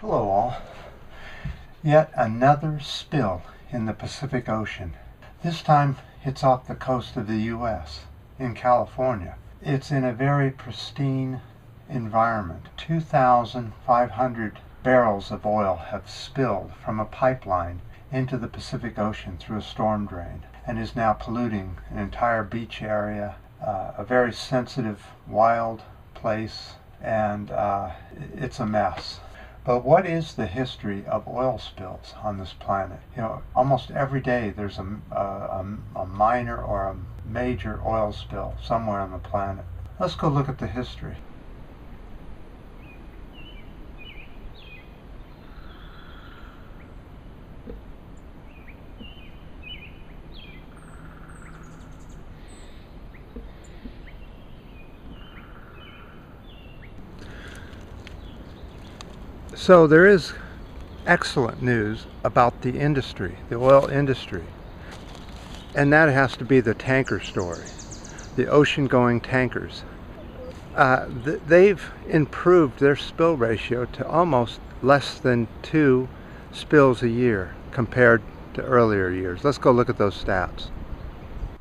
Hello all. Yet another spill in the Pacific Ocean. This time it's off the coast of the US, in California. It's in a very pristine environment. 2,500 barrels of oil have spilled from a pipeline into the Pacific Ocean through a storm drain and is now polluting an entire beach area, a very sensitive, wild place, and it's a mess. But what is the history of oil spills on this planet? Almost every day there's a minor or a major oil spill somewhere on the planet. Let's go look at the history. So there is excellent news about the industry, the oil industry. And that has to be the tanker story, the ocean-going tankers. They've improved their spill ratio to almost less than 2 spills a year compared to earlier years. Let's go look at those stats.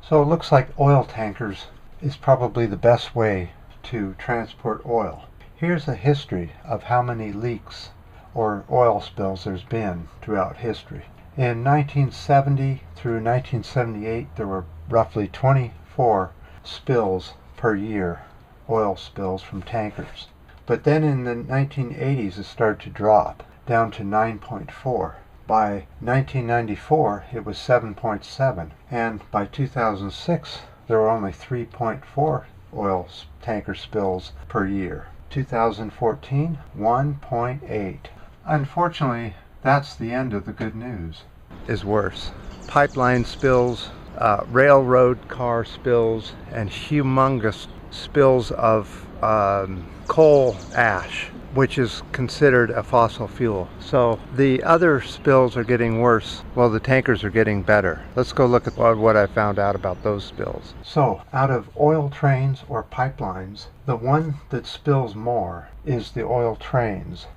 So it looks like oil tankers is probably the best way to transport oil. Here's a history of how many leaks or oil spills there's been throughout history. In 1970 through 1978, there were roughly 24 spills per year, oil spills from tankers. But then in the 1980s, it started to drop down to 9.4. By 1994, it was 7.7. And by 2006, there were only 3.4 oil tanker spills per year. 2014, 1.8. Unfortunately, that's the end of the good news. Is worse. Pipeline spills, railroad car spills, and humongous spills of coal ash, which is considered a fossil fuel. So the other spills are getting worse while the tankers are getting better. Let's go look at what I found out about those spills. So out of oil trains or pipelines, the one that spills more is the oil trains.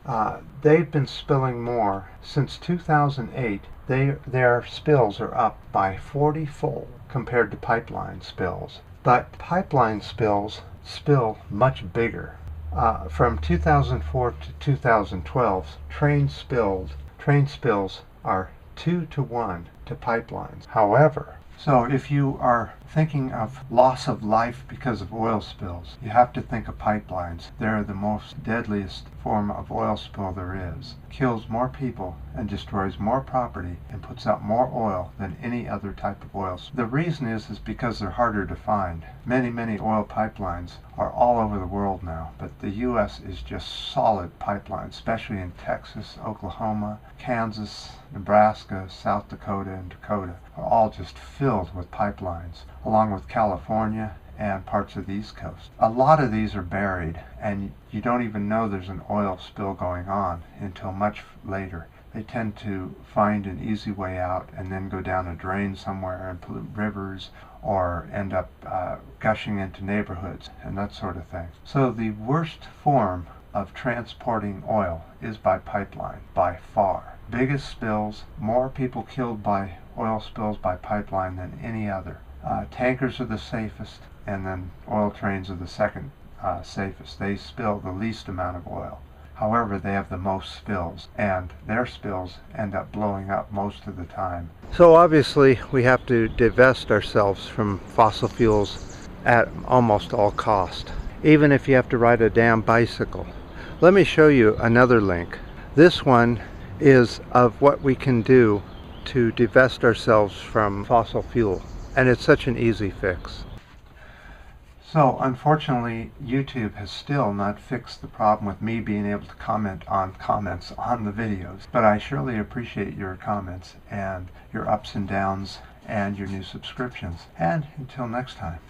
They've been spilling more since 2008. Their spills are up by 40-fold compared to pipeline spills. But pipeline spills spill much bigger. From 2004 to 2012, train spills are 2 to 1 to pipelines. However, so if you are thinking of loss of life because of oil spills, you have to think of pipelines. They're the most deadliest form of oil spill there is. Kills more people and destroys more property and puts out more oil than any other type of oil spill. The reason is because they're harder to find. Many oil pipelines are all over the world now, but the U.S. is just solid pipelines, especially in Texas, Oklahoma, Kansas, Nebraska, South Dakota, and Dakota are all just filled with pipelines, along with California and parts of the East Coast. A lot of these are buried, and you don't even know there's an oil spill going on until much later. They tend to find an easy way out and then go down a drain somewhere and pollute rivers or end up gushing into neighborhoods and that sort of thing. So the worst form of transporting oil is by pipeline, by far. Biggest spills, more people killed by oil spills by pipeline than any other. Tankers are the safest, and then oil trains are the second safest. They spill the least amount of oil. However, they have the most spills, and their spills end up blowing up most of the time. So obviously, we have to divest ourselves from fossil fuels at almost all cost, even if you have to ride a damn bicycle. Let me show you another link. This one is of what we can do to divest ourselves from fossil fuel, and it's such an easy fix. So unfortunately, YouTube has still not fixed the problem with me being able to comment on comments on the videos, but I surely appreciate your comments and your ups and downs and your new subscriptions. And until next time.